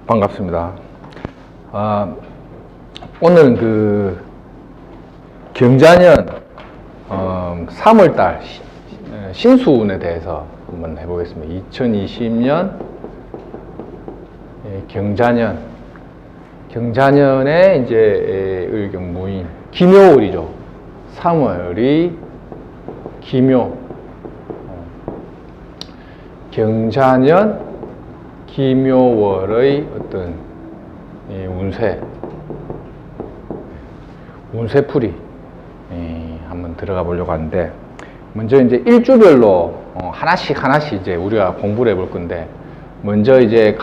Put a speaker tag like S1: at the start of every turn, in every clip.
S1: 반갑습니다. 오늘은 그 경자년 3월달 신수운에 대해서 한번 해보겠습니다. 2020년 경자년에 이제 을경무인 기묘월이죠. 3월이 기묘. 경자년 기묘월의 어떤 운세풀이 한번 들어가 보려고 하는데, 먼저 이제 일주별로 하나씩 이제 우리가 공부를 해볼 건데, 먼저 이제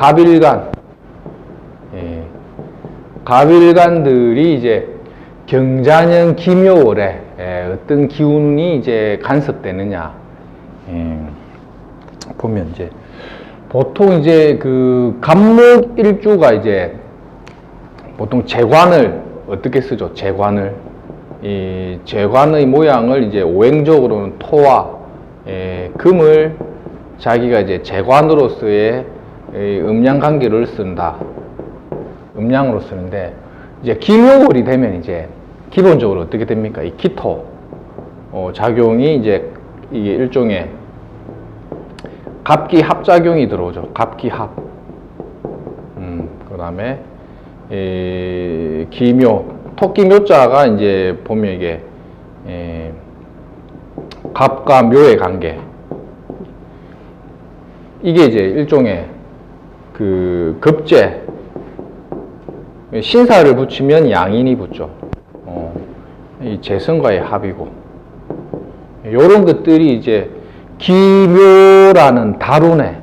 S1: 갑일간들이 이제 경자년 기묘월에 어떤 기운이 이제 간섭되느냐 보면, 이제 보통 이제 그 갑목 일주가 이제 보통 재관을 어떻게 쓰죠? 재관을, 이 재관의 모양을 이제 오행적으로는 토와 금을 자기가 이제 재관으로서의 음양 관계를 쓴다. 음양으로 쓰는데, 이제 기묘월이 되면 이제 기본적으로 어떻게 됩니까? 이 기토 작용이 이제 이게 일종의 갑기 합작용이 들어오죠. 갑기 합. 그 다음에 기묘, 토끼 묘자가 이제 보면 이게 갑과 묘의 관계. 이게 이제 일종의 그 급제, 신사를 붙이면 양인이 붙죠. 이 재성과의 합이고, 요런 것들이 이제 기묘라는 다룬에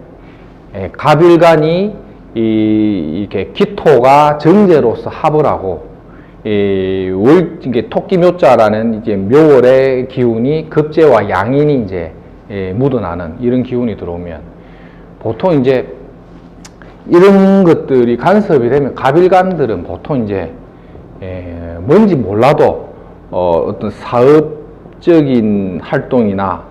S1: 갑일간이 이렇게 기토가 정제로서 합을 하고, 이게 토끼묘자라는 이제 묘월의 기운이 급제와 양인이 이제 묻어나는 이런 기운이 들어오면, 보통 이제 이런 것들이 간섭이 되면 갑일간들은 보통 이제 뭔지 몰라도 어떤 사업적인 활동이나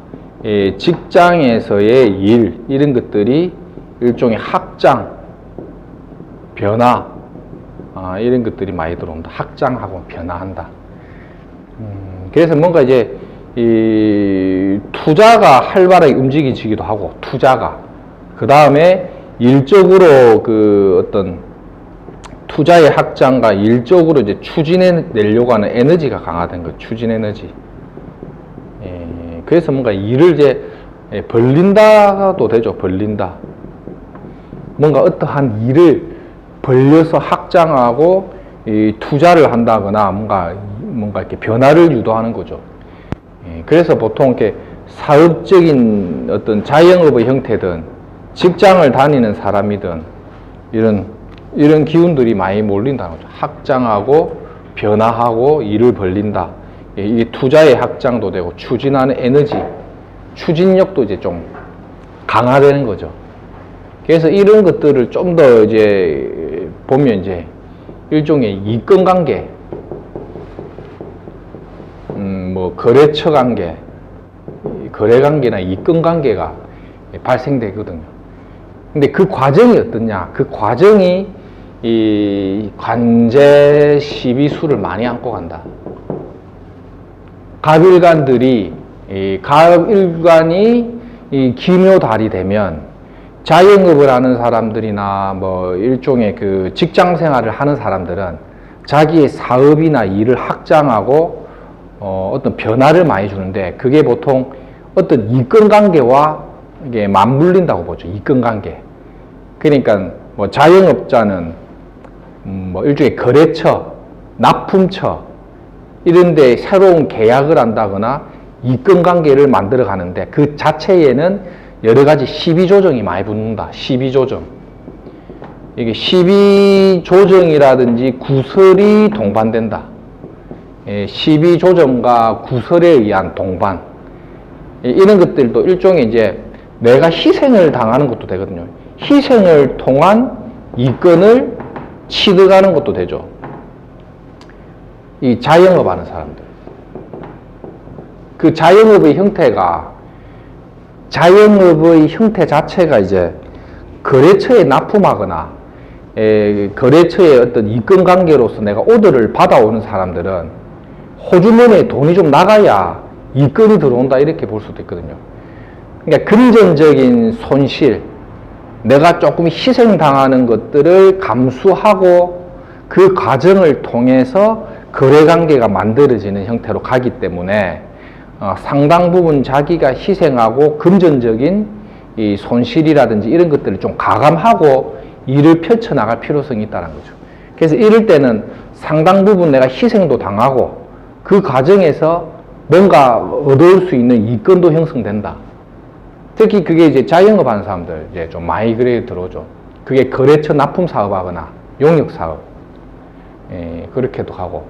S1: 직장에서의 일, 이런 것들이 일종의 확장, 변화, 이런 것들이 많이 들어온다. 확장하고 변화한다. 그래서 뭔가 이제 이 투자가 활발하게 움직이지기도 하고, 투자가 그 다음에 일적으로 그 어떤 투자의 확장과 일적으로 이제 추진해 내려고 하는 에너지가 강화된 거, 추진 에너지. 그래서 뭔가 일을 이제 벌린다도 되죠. 벌린다. 뭔가 어떠한 일을 벌려서 확장하고 이 투자를 한다거나 뭔가 이렇게 변화를 유도하는 거죠. 그래서 보통 이렇게 사업적인 어떤 자영업의 형태든 직장을 다니는 사람이든 이런 기운들이 많이 몰린다는 거죠. 확장하고 변화하고 일을 벌린다. 이게 투자의 확장도 되고, 추진하는 에너지, 추진력도 이제 좀 강화되는 거죠. 그래서 이런 것들을 좀 더 이제 보면 이제 일종의 이권 관계, 뭐 거래처 관계, 거래 관계나 이권 관계가 발생되거든요. 근데 그 과정이 어떠냐? 그 과정이 이 관제 시비수를 많이 안고 간다. 갑일간들이, 갑일간이 이 기묘달이 되면 자영업을 하는 사람들이나 뭐 일종의 그 직장 생활을 하는 사람들은 자기의 사업이나 일을 확장하고 어떤 변화를 많이 주는데, 그게 보통 어떤 이권 관계와 이게 맞물린다고 보죠. 이권 관계. 그러니까 뭐 자영업자는 뭐 일종의 거래처, 납품처 이런 데 새로운 계약을 한다거나 이권 관계를 만들어 가는데, 그 자체에는 여러 가지 시비 조정이 많이 붙는다. 시비 조정. 이게 시비 조정이라든지 구설이 동반된다. 시비 조정과 구설에 의한 동반. 이런 것들도 일종의 이제 내가 희생을 당하는 것도 되거든요. 희생을 통한 이권을 취득하는 것도 되죠. 이 자영업 하는 사람들. 그 자영업의 형태 자체가 이제 거래처에 납품하거나 거래처의 어떤 이권 관계로서 내가 오더를 받아오는 사람들은 호주머니에 돈이 좀 나가야 이권이 들어온다 이렇게 볼 수도 있거든요. 그러니까 금전적인 손실, 내가 조금 희생당하는 것들을 감수하고 그 과정을 통해서 거래관계가 만들어지는 형태로 가기 때문에 상당 부분 자기가 희생하고 금전적인 이 손실이라든지 이런 것들을 좀 가감하고 일을 펼쳐나갈 필요성이 있다는 거죠. 그래서 이럴 때는 상당 부분 내가 희생도 당하고 그 과정에서 뭔가 얻을 수 있는 이권도 형성된다. 특히 그게 이제 자영업 하는 사람들 이제 좀 많이 그래 들어오죠. 그게 거래처 납품 사업하거나 용역 사업, 그렇게도 하고.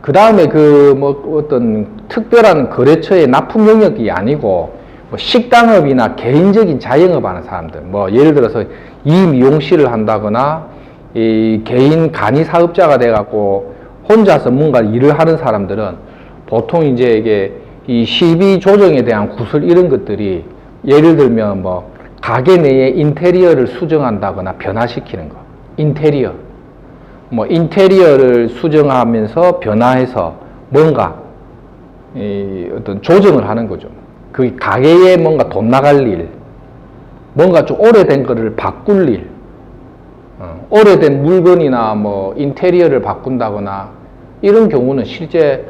S1: 그 다음에 그 뭐 어떤 특별한 거래처의 납품 영역이 아니고 뭐 식당업이나 개인적인 자영업 하는 사람들, 뭐 예를 들어서 이 미용실을 한다거나 이 개인 간이 사업자가 돼갖고 혼자서 뭔가 일을 하는 사람들은 보통 이제 이게 이 시비 조정에 대한 구설 이런 것들이 예를 들면 뭐 가게 내에 인테리어를 수정한다거나 변화시키는 거, 인테리어, 뭐 인테리어를 수정하면서 변화해서 뭔가 이 어떤 조정을 하는 거죠. 그 가게에 뭔가 돈 나갈 일, 뭔가 좀 오래된 거를 바꿀 일, 오래된 물건이나 뭐 인테리어를 바꾼다거나 이런 경우는 실제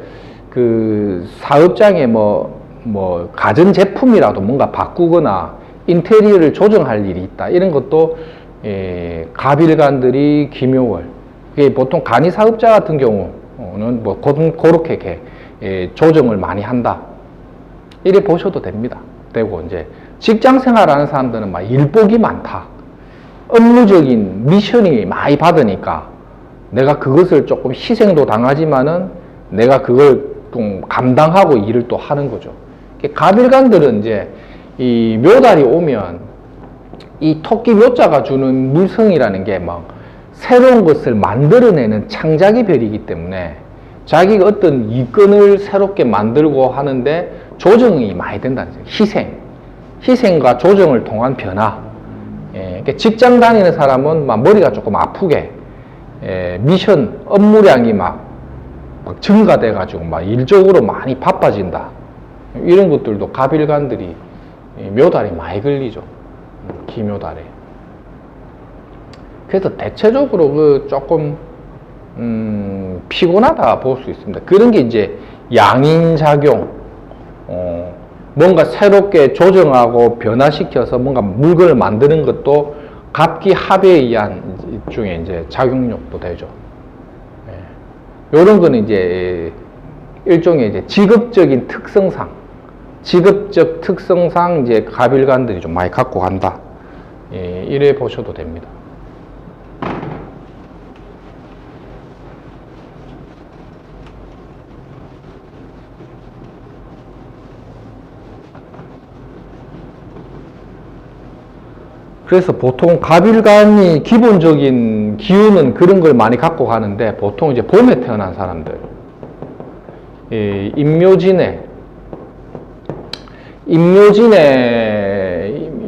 S1: 그 사업장에 뭐 가전제품이라도 뭔가 바꾸거나 인테리어를 조정할 일이 있다. 이런 것도 가빌간들이 기묘월, 보통 간이 사업자 같은 경우는 뭐 그렇게 조정을 많이 한다. 이래 보셔도 됩니다. 되고 이제 직장 생활하는 사람들은 막 일복이 많다. 업무적인 미션이 많이 받으니까 내가 그것을 조금 희생도 당하지만은 내가 그걸 좀 감당하고 일을 또 하는 거죠. 가빌간들은 이제 이 묘달이 오면 이 토끼 묘자가 주는 물성이라는 게 막 새로운 것을 만들어내는 창작의 별이기 때문에 자기가 어떤 이권을 새롭게 만들고 하는데 조정이 많이 된다는 거죠. 희생과 조정을 통한 변화. 그러니까 직장 다니는 사람은 막 머리가 조금 아프게 미션 업무량이 막 증가돼 가지고 막 일적으로 많이 바빠진다. 이런 것들도 가빌간들이 묘달이 많이 걸리죠. 기묘달에. 그래서 대체적으로 그 조금 피곤하다 볼 수 있습니다. 그런 게 이제 양인작용, 뭔가 새롭게 조정하고 변화시켜서 뭔가 물건을 만드는 것도 갑기 합에 의한 중에 이제 작용력도 되죠. 이런 거는 이제 일종의 이제 직업적 특성상 이제 가빌간들이 좀 많이 갖고 간다. 이래 보셔도 됩니다. 그래서 보통 가빌간이 기본적인 기운은 그런 걸 많이 갖고 가는데 보통 이제 봄에 태어난 사람들,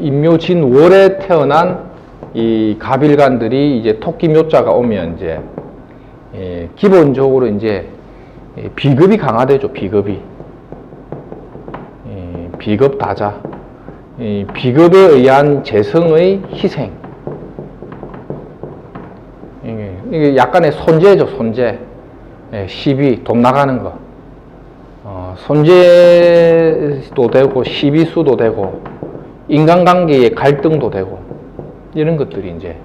S1: 임묘진월에 태어난 이 가빌간들이 이제 토끼 묘자가 오면 이제 기본적으로 이제 비겁이 강화되죠. 비겁 다자. 비겁에 의한 재성의 희생. 이게 약간의 손재죠, 손재. 시비, 돈 나가는 거. 손재도 되고, 시비수도 되고, 인간관계의 갈등도 되고, 이런 것들이 이제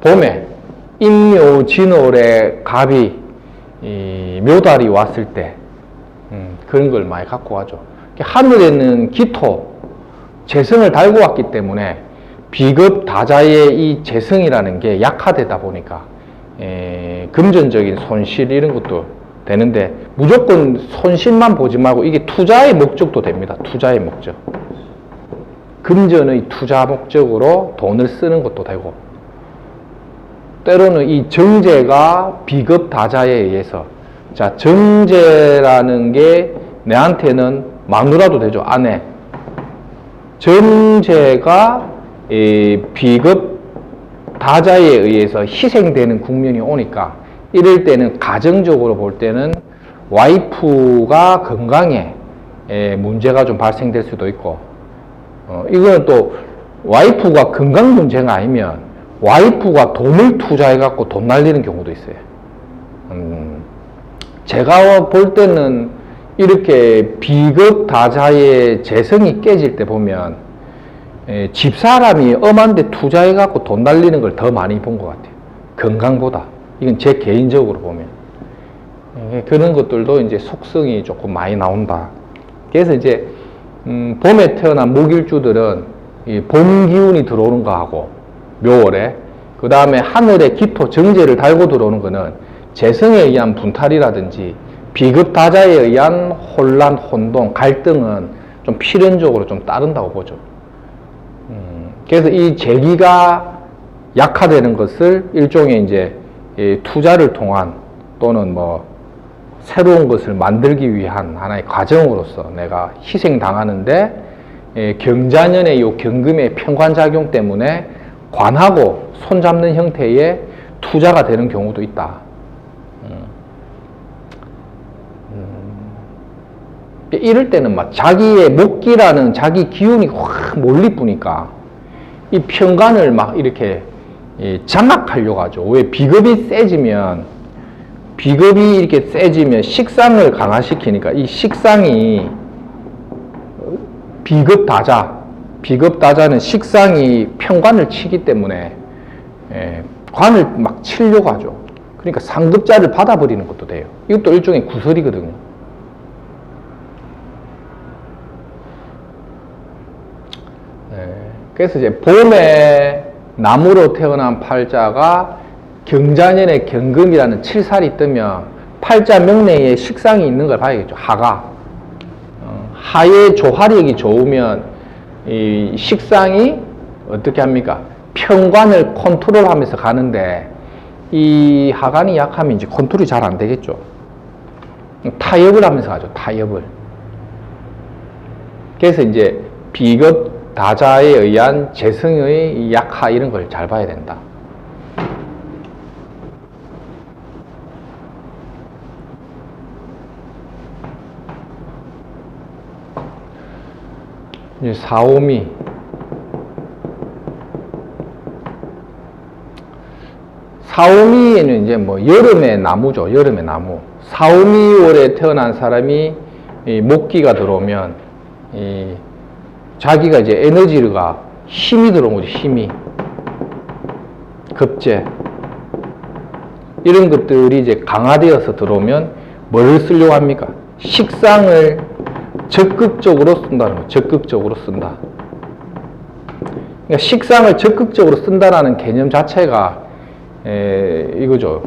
S1: 봄에 임묘진월에 갑이 묘달이 왔을 때 그런 걸 많이 갖고 가죠. 하늘에는 기토, 재성을 달고 왔기 때문에 비겁 다자의 이 재성이라는 게 약화되다 보니까 금전적인 손실 이런 것도 되는데 무조건 손실만 보지 말고 이게 투자의 목적도 됩니다. 투자의 목적. 금전의 투자 목적으로 돈을 쓰는 것도 되고 때로는 이 정제가 비겁 다자에 의해서 자 정제라는 게 내한테는 마누라도 되죠. 아내. 정제가 비겁 다자에 의해서 희생되는 국면이 오니까 이럴 때는 가정적으로 볼 때는 와이프가 건강에 문제가 좀 발생될 수도 있고, 이거는 또 와이프가 건강 문제가 아니면 와이프가 돈을 투자해 갖고 돈 날리는 경우도 있어요. 제가 볼 때는 이렇게 비급 다자의 재성이 깨질 때 보면 집사람이 엄한데 투자해 갖고 돈 날리는 걸 더 많이 본 것 같아요. 건강보다. 이건 제 개인적으로 보면. 그런 것들도 이제 속성이 조금 많이 나온다. 그래서 이제 봄에 태어난 목일주들은 이 봄 기운이 들어오는 거하고 묘월에, 그 다음에 하늘에 기토 정제를 달고 들어오는 거는 재성에 의한 분탈이라든지 비급다자에 의한 혼란, 혼동, 갈등은 좀 필연적으로 좀 따른다고 보죠. 그래서 이 재기가 약화되는 것을 일종의 이제 투자를 통한 또는 뭐 새로운 것을 만들기 위한 하나의 과정으로서 내가 희생당하는데, 경자년의 요 경금의 편관작용 때문에 관하고 손잡는 형태의 투자가 되는 경우도 있다. 이럴 때는 막 자기의 목기라는 자기 기운이 확 몰리뿌니까 이 편관을 막 이렇게 장악하려고 하죠. 왜 비급이 세지면 식상을 강화시키니까 이 식상이 비급다자는 식상이 편관을 치기 때문에 관을 막 치려고 하죠. 그러니까 상급자를 받아버리는 것도 돼요. 이것도 일종의 구설이거든요. 그래서 이제 봄에 나무로 태어난 팔자가 경자년에 경금이라는 칠살이 뜨면 팔자 명내에 식상이 있는 걸 봐야겠죠. 하가. 하의 조화력이 좋으면 이 식상이 어떻게 합니까? 편관을 컨트롤하면서 가는데 이 하관이 약하면 이제 컨트롤이 잘 안 되겠죠. 타협을 하면서 가죠. 타협을. 그래서 이제 비급 다자에 의한 재성의 약화 이런 걸 잘 봐야 된다. 이제 사오미. 사오미에는 이제 뭐 여름의 나무죠. 여름의 나무. 사오미월에 태어난 사람이 이 목기가 들어오면 이 자기가 이제 에너지가 힘이 들어온 거죠. 힘이. 급제. 이런 것들이 이제 강화되어서 들어오면 뭘 쓰려고 합니까? 식상을 적극적으로 쓴다는 거예요. 적극적으로 쓴다. 그러니까 식상을 적극적으로 쓴다라는 개념 자체가 이거죠.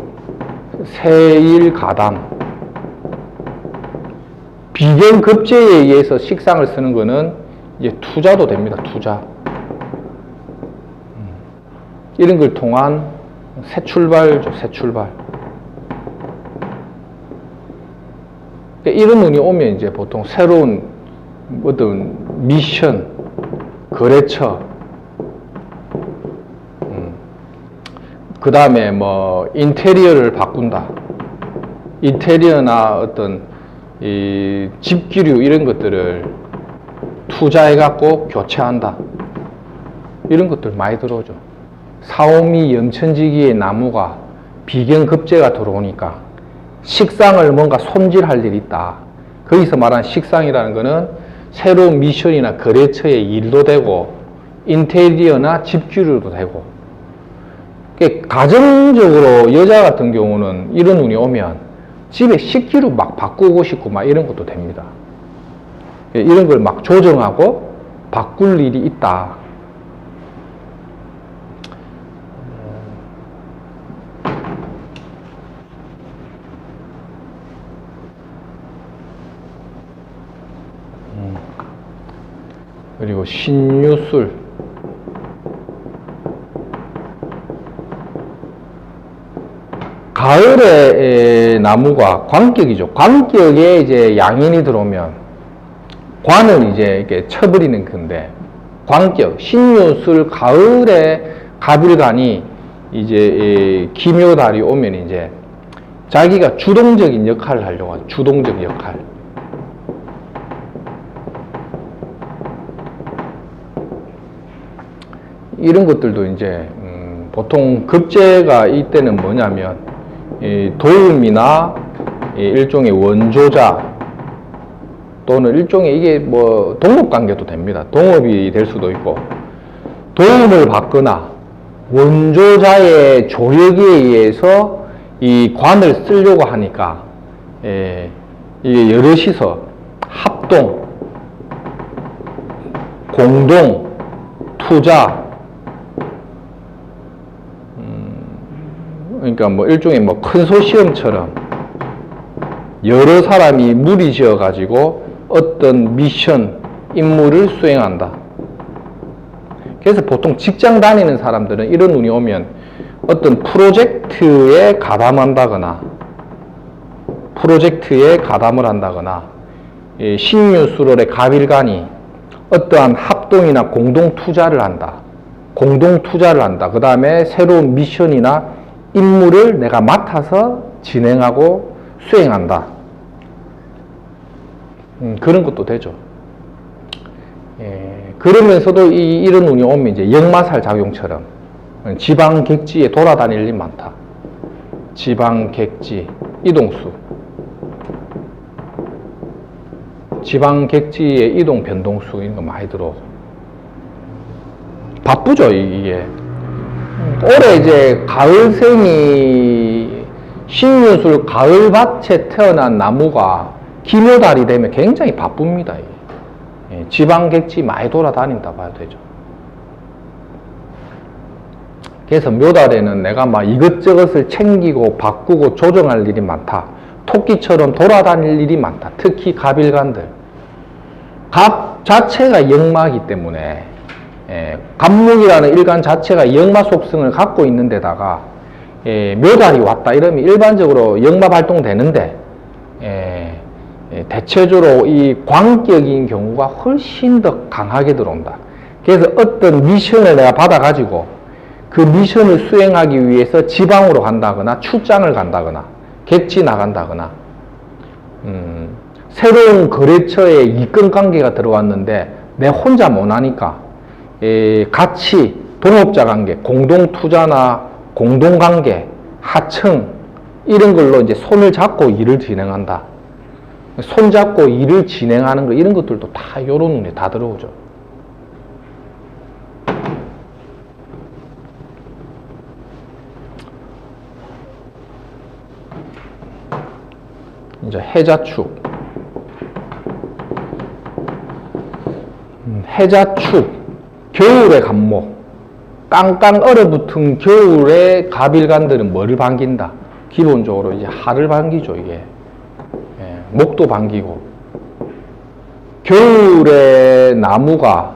S1: 세일가담. 비견급제에 의해서 식상을 쓰는 거는 이제 투자도 됩니다. 투자. 이런 걸 통한 새 출발죠. 새 출발. 이런 운이 오면 이제 보통 새로운 어떤 미션, 거래처, 그 다음에 뭐 인테리어를 바꾼다. 인테리어나 어떤 이 집기류 이런 것들을 투자해갖고 교체한다. 이런 것들 많이 들어오죠. 사오미 염천지기의 나무가 비견급제가 들어오니까 식상을 뭔가 손질할 일이 있다. 거기서 말하는 식상이라는 거는 새로운 미션이나 거래처의 일도 되고 인테리어나 집기류도 되고, 가정적으로 여자 같은 경우는 이런 운이 오면 집에 식기류 막 바꾸고 싶고 막 이런 것도 됩니다. 이런 걸 막 조정하고 바꿀 일이 있다. 그리고 신유술. 가을에 나무가 관격이죠. 관격에 이제 양인이 들어오면 관을 이제 이렇게 쳐버리는 건데, 관격, 신유술 가을에 가빌간이 이제 기묘달이 오면 이제 자기가 주동적인 역할을 하려고 하죠. 주동적 역할. 이런 것들도 이제 보통 급제가 이때는 뭐냐면 도움이나 일종의 원조자 또는 일종의 이게 뭐 동업관계도 됩니다. 동업이 될 수도 있고 도움을 받거나 원조자의 조력에 의해서 이 관을 쓰려고 하니까 이게 여럿이서 합동, 공동, 투자, 그러니까 뭐 일종의 뭐 컨소시엄처럼 여러 사람이 무리지어 가지고 어떤 미션, 임무를 수행한다. 그래서 보통 직장 다니는 사람들은 이런 운이 오면 어떤 프로젝트에 가담한다거나 프로젝트에 가담을 한다거나 신유수롤의 갑일간이 어떠한 합동이나 공동 투자를 한다. 공동 투자를 한다. 그 다음에 새로운 미션이나 임무를 내가 맡아서 진행하고 수행한다. 그런 것도 되죠. 그러면서도 이런 운이 오면 이제 역마살 작용처럼 지방객지에 돌아다닐 일이 많다. 지방객지, 이동수. 지방객지의 이동 변동수 이런 거 많이 들어오고. 바쁘죠, 이게. 올해 이제 가을생이 신유술 가을밭에 태어난 나무가 기묘달이 되면 굉장히 바쁩니다. 이게. 지방객지 많이 돌아다닌다 봐야 되죠. 그래서 묘달에는 내가 막 이것저것을 챙기고 바꾸고 조정할 일이 많다. 토끼처럼 돌아다닐 일이 많다. 특히 갑일간들. 갑 자체가 역마이기 때문에 갑목이라는 일간 자체가 역마 속성을 갖고 있는 데다가 묘달이 왔다 이러면 일반적으로 역마 발동되는데 대체적으로 이 광격인 경우가 훨씬 더 강하게 들어온다. 그래서 어떤 미션을 내가 받아가지고 그 미션을 수행하기 위해서 지방으로 간다거나 출장을 간다거나 객지 나간다거나 새로운 거래처에 입건 관계가 들어왔는데 내 혼자 못하니까 같이 동업자 관계, 공동 투자나 공동 관계, 하청 이런 걸로 이제 손을 잡고 일을 진행한다. 손 잡고 일을 진행하는 거 이런 것들도 다 이런 운에 다 들어오죠. 이제 해자축. 해자축, 겨울의 갑목. 깡깡 얼어붙은 겨울에 갑일간들은 뭐를 반긴다? 기본적으로 이제 하를 반기죠, 이게. 목도 반기고. 겨울에 나무가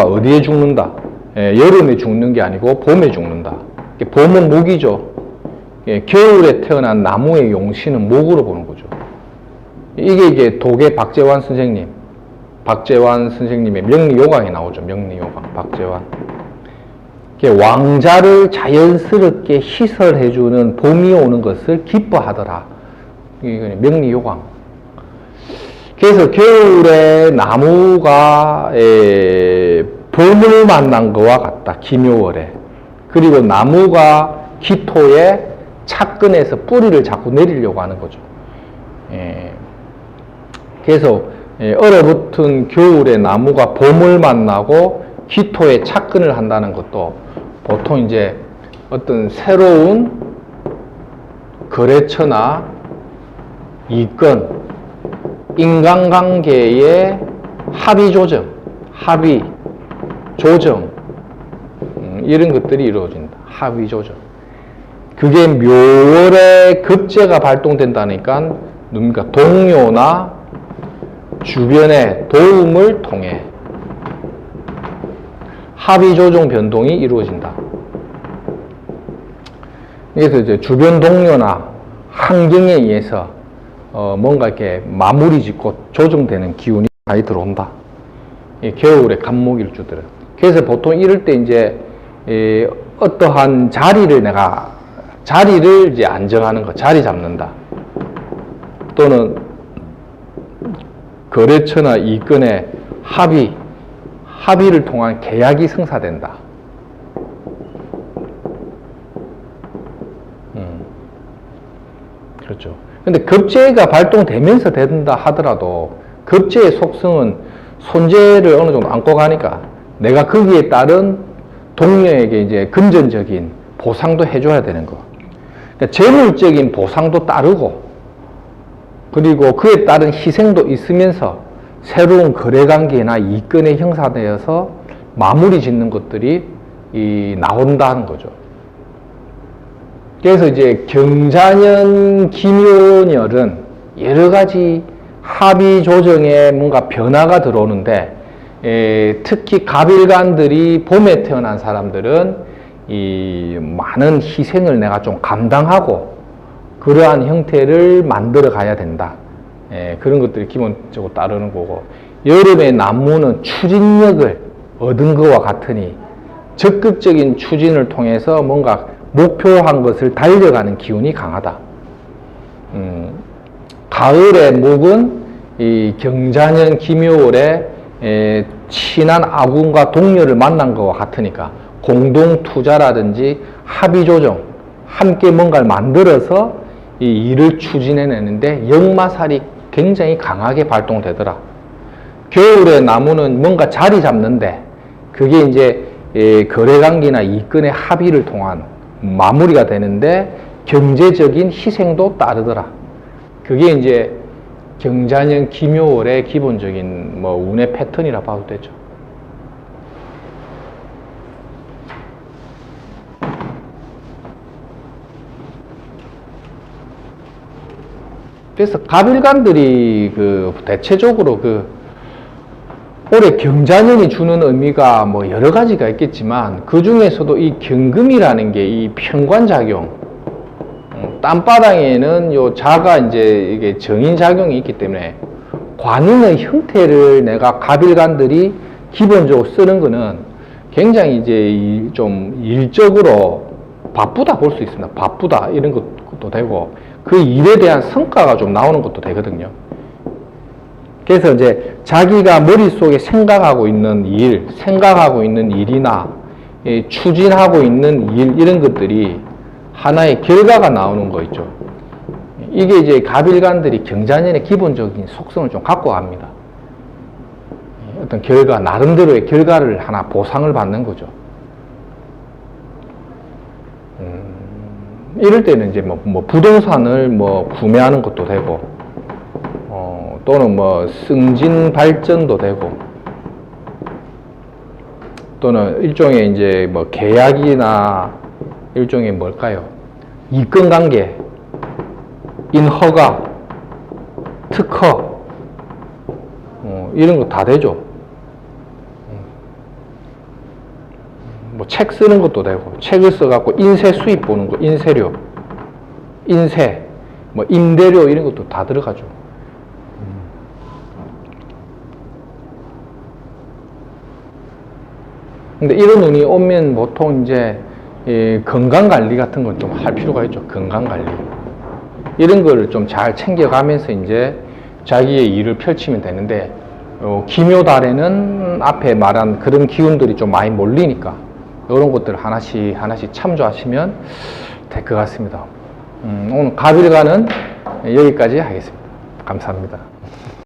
S1: 어디에 죽는다? 여름에 죽는 게 아니고 봄에 죽는다. 봄은 목이죠. 겨울에 태어난 나무의 용신은 목으로 보는 거죠. 이게 독의 박재환 선생님의 명리요강에 나오죠. 명리요강, 박재환. 왕자를 자연스럽게 시설해주는 봄이 오는 것을 기뻐하더라. 이게 명리요강. 그래서 겨울에 나무가 봄을 만난 것과 같다. 기묘월에. 그리고 나무가 기토에 착근해서 뿌리를 자꾸 내리려고 하는 거죠. 그래서 얼어붙은 겨울에 나무가 봄을 만나고 기토에 착근을 한다는 것도 보통 이제 어떤 새로운 거래처나 이권, 인간관계의 합의 조정, 이런 것들이 이루어진다. 합의 조정. 그게 묘월에 급제가 발동된다니까 뭡니까? 동료나 주변의 도움을 통해 합의 조정 변동이 이루어진다. 그래서 이제 주변 동료나 환경에 의해서 뭔가 이렇게 마무리 짓고 조정되는 기운이 많이 들어온다. 겨울에 갑목일주들은. 그래서 보통 이럴 때 이제 어떠한 자리를 이제 안정하는 거, 자리 잡는다. 또는 거래처나 이권의 합의를 통한 계약이 성사된다. 그렇죠. 근데 급제가 발동되면서 된다 하더라도 급제의 속성은 손재를 어느 정도 안고 가니까 내가 거기에 따른 동료에게 이제 금전적인 보상도 해줘야 되는 거. 그러니까 재물적인 보상도 따르고, 그리고 그에 따른 희생도 있으면서 새로운 거래관계나 이권에 형성되어서 마무리 짓는 것들이 나온다는 거죠. 그래서 이제 경자년 기묘년은 여러 가지 합의 조정에 뭔가 변화가 들어오는데, 특히 갑일간들이 봄에 태어난 사람들은 이 많은 희생을 내가 좀 감당하고 그러한 형태를 만들어 가야 된다. 그런 것들이 기본적으로 따르는 거고, 여름의 난무는 추진력을 얻은 것과 같으니 적극적인 추진을 통해서 뭔가 목표한 것을 달려가는 기운이 강하다. 가을의 목은 이 경자년 기묘월에 친한 아군과 동료를 만난 것과 같으니까 공동 투자라든지 합의 조정, 함께 뭔가를 만들어서 이 일을 추진해내는데 역마살이 굉장히 강하게 발동되더라. 겨울의 나무는 뭔가 자리 잡는데 그게 이제 거래관계나 이권의 합의를 통한 마무리가 되는데 경제적인 희생도 따르더라. 그게 이제 경자년 기묘월의 기본적인 뭐 운의 패턴이라 봐도 되죠. 그래서 갑일간들이 대체적으로 올해 경자년이 주는 의미가 뭐 여러 가지가 있겠지만 그 중에서도 이 경금이라는 게 이 편관작용, 땅바닥에는 요 자가 이제 이게 정인작용이 있기 때문에 관운의 형태를 내가 갑일간들이 기본적으로 쓰는 거는 굉장히 이제 좀 일적으로 바쁘다 볼 수 있습니다. 바쁘다 이런 것도 되고 그 일에 대한 성과가 좀 나오는 것도 되거든요. 그래서 이제 자기가 머릿속에 생각하고 있는 일이나 추진하고 있는 일, 이런 것들이 하나의 결과가 나오는 거 있죠. 이게 이제 갑일간들이 경자년의 기본적인 속성을 좀 갖고 갑니다. 어떤 결과, 나름대로의 결과를 하나 보상을 받는 거죠. 이럴 때는 이제 뭐 부동산을 구매하는 것도 되고, 또는 승진 발전도 되고, 또는 일종의 이제 계약이나 일종의 뭘까요? 이권 관계, 인허가, 특허, 이런 거 다 되죠. 책 쓰는 것도 되고, 책을 써갖고 인쇄 수입 보는 거, 인쇄료, 인쇄, 임대료 이런 것도 다 들어가죠. 근데 이런 운이 오면 보통 이제 건강관리 같은 걸 좀 할 필요가 있죠. 건강관리. 이런 거를 좀 잘 챙겨가면서 이제 자기의 일을 펼치면 되는데, 기묘달에는 앞에 말한 그런 기운들이 좀 많이 몰리니까 이런 것들 하나씩 참조하시면 될 것 같습니다. 오늘 갑일간은 여기까지 하겠습니다. 감사합니다.